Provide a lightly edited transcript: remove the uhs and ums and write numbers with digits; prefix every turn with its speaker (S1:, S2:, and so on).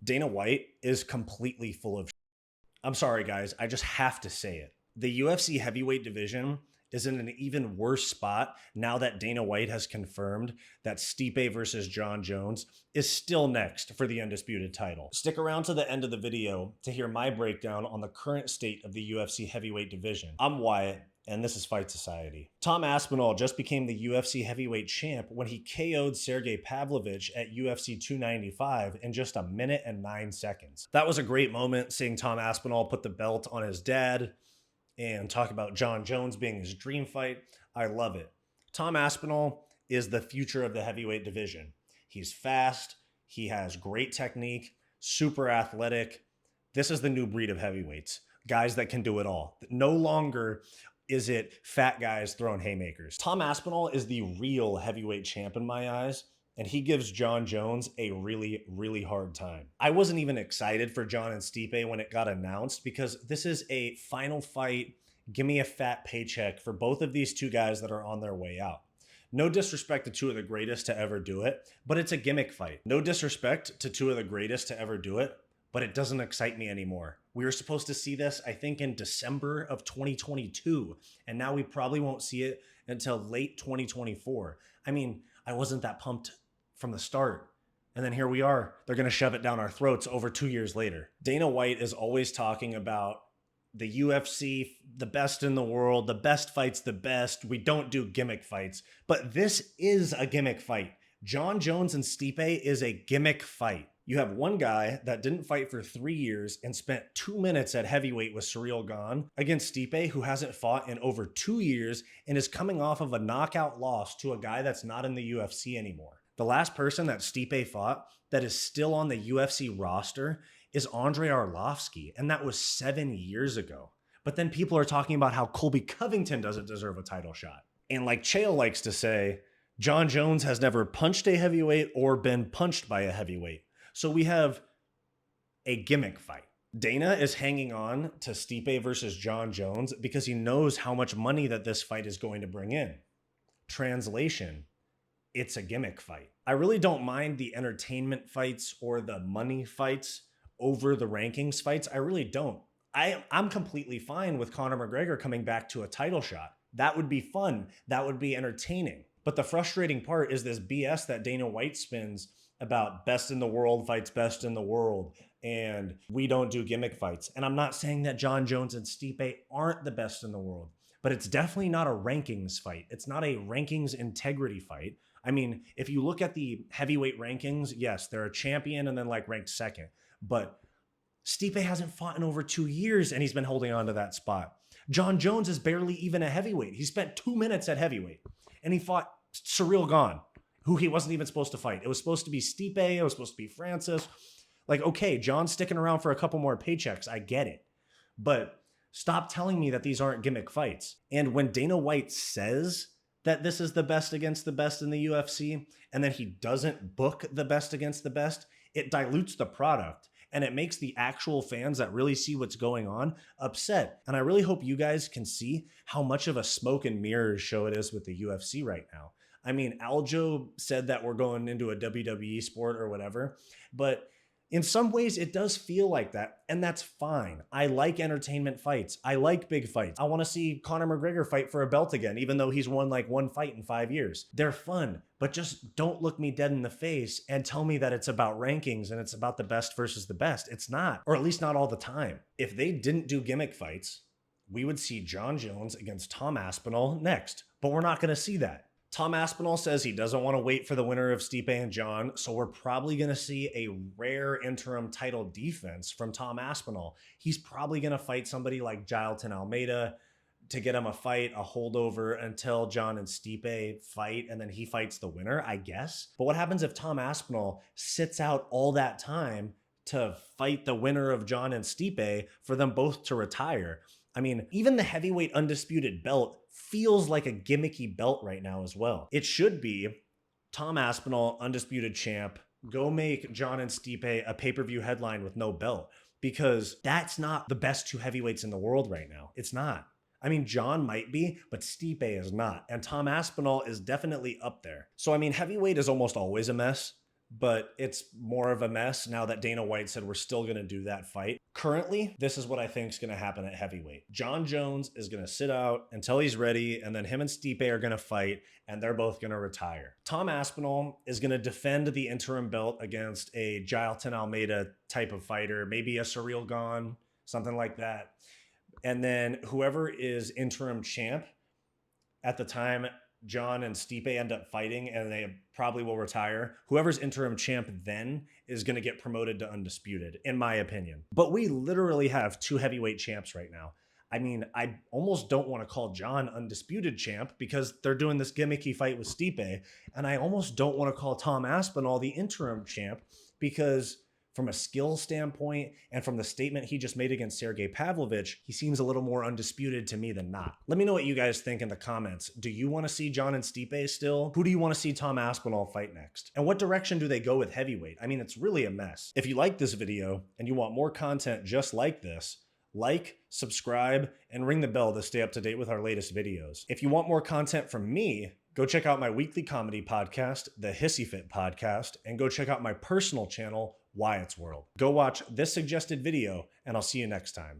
S1: Dana White is completely full of shit. I'm sorry, guys. I just have to say it. The UFC heavyweight division is in an even worse spot now that Dana White has confirmed that Stipe versus Jon Jones is still next for the undisputed title. Stick around to the end of the video to hear my breakdown on the current state of the UFC heavyweight division. I'm Wyatt, and this is Fight Society. Tom Aspinall just became the UFC heavyweight champ when he KO'd Sergei Pavlovich at UFC 295 in just 1 minute and 9 seconds. That was a great moment, seeing Tom Aspinall put the belt on his dad and talk about Jon Jones being his dream fight. I love it. Tom Aspinall is the future of the heavyweight division. He's fast, he has great technique, super athletic. This is the new breed of heavyweights, guys that can do it all. No longer is it fat guys throwing haymakers. Tom Aspinall is the real heavyweight champ in my eyes, and he gives Jon Jones a really, really hard time. I wasn't even excited for Jon and Stipe when it got announced because this is a final fight, give me a fat paycheck for both of these two guys that are on their way out. No disrespect to two of the greatest to ever do it, but it's a gimmick fight. No disrespect to two of the greatest to ever do it, but it doesn't excite me anymore. We were supposed to see this, I think, in December of 2022, and now we probably won't see it until late 2024. I mean, I wasn't that pumped from the start. And then here we are. They're going to shove it down our throats over 2 years later. Dana White is always talking about the UFC, the best in the world, the best fights, the best. We don't do gimmick fights, but this is a gimmick fight. Jon Jones and Stipe is a gimmick fight. You have one guy that didn't fight for 3 years and spent 2 minutes at heavyweight with Ciryl Gane against Stipe, who hasn't fought in over 2 years and is coming off of a knockout loss to a guy that's not in the UFC anymore. The last person that Stipe fought that is still on the UFC roster is Andre Arlovski, and that was 7 years ago. But then people are talking about how Colby Covington doesn't deserve a title shot. And like Chael likes to say, Jon Jones has never punched a heavyweight or been punched by a heavyweight. So we have a gimmick fight. Dana is hanging on to Stipe versus Jon Jones because he knows how much money that this fight is going to bring in. Translation, it's a gimmick fight. I really don't mind the entertainment fights or the money fights over the rankings fights. I really don't. I'm completely fine with Conor McGregor coming back to a title shot. That would be fun. That would be entertaining. But the frustrating part is this BS that Dana White spins about best in the world fights best in the world, and we don't do gimmick fights. And I'm not saying that Jon Jones and Stipe aren't the best in the world, but it's definitely not a rankings fight. It's not a rankings integrity fight. I mean, if you look at the heavyweight rankings, yes, they're a champion and then like ranked second, but Stipe hasn't fought in over 2 years and he's been holding on to that spot. Jon Jones is barely even a heavyweight. He spent 2 minutes at heavyweight and he fought Ciryl Gane, who he wasn't even supposed to fight. It was supposed to be Stipe. It was supposed to be Francis. Like, okay, John's sticking around for a couple more paychecks. I get it. But stop telling me that these aren't gimmick fights. And when Dana White says that this is the best against the best in the UFC, and then he doesn't book the best against the best, it dilutes the product. And it makes the actual fans that really see what's going on upset. And I really hope you guys can see how much of a smoke and mirrors show it is with the UFC right now. I mean, Aljo said that we're going into a WWE sport or whatever, but in some ways it does feel like that, and that's fine. I like entertainment fights. I like big fights. I want to see Conor McGregor fight for a belt again, even though he's won like one fight in 5 years. They're fun, but just don't look me dead in the face and tell me that it's about rankings and it's about the best versus the best. It's not, or at least not all the time. If they didn't do gimmick fights, we would see Jon Jones against Tom Aspinall next, but we're not going to see that. Tom Aspinall says he doesn't want to wait for the winner of Stipe and Jon, so we're probably going to see a rare interim title defense from Tom Aspinall. He's probably going to fight somebody like Jailton Almeida to get him a fight, a holdover until Jon and Stipe fight, and then he fights the winner, I guess. But what happens if Tom Aspinall sits out all that time to fight the winner of Jon and Stipe for them both to retire? I mean, even the heavyweight undisputed belt feels like a gimmicky belt right now as well. It should be Tom Aspinall, undisputed champ, go make Jon and Stipe a pay-per-view headline with no belt, because that's not the best two heavyweights in the world right now. It's not. I mean, Jon might be, but Stipe is not. And Tom Aspinall is definitely up there. So, I mean, heavyweight is almost always a mess. but it's more of a mess now that Dana White said we're still going to do that fight. Currently, this is what I think is going to happen at heavyweight. John Jones is going to sit out until he's ready, and then him and Stipe are going to fight, and they're both going to retire. Tom Aspinall is going to defend the interim belt against a Jailton Almeida type of fighter, maybe a Surreal Gone, something like that. And then whoever is interim champ at the time John and Stipe end up fighting and they probably will retire, whoever's interim champ then is going to get promoted to undisputed, in my opinion. But we literally have two heavyweight champs right now. I mean, I almost don't want to call John undisputed champ because they're doing this gimmicky fight with Stipe. And I almost don't want to call Tom Aspinall the interim champ because from a skill standpoint and from the statement he just made against Sergei Pavlovich, he seems a little more undisputed to me than not. Let me know what you guys think in the comments. Do you want to see John and Stipe still? Who do you want to see Tom Aspinall fight next? And what direction do they go with heavyweight? I mean, it's really a mess. If you like this video and you want more content just like this, like, subscribe, and ring the bell to stay up to date with our latest videos. If you want more content from me, go check out my weekly comedy podcast, the Hissyfit podcast, and go check out my personal channel, Wyatt's World. Go watch this suggested video, and I'll see you next time.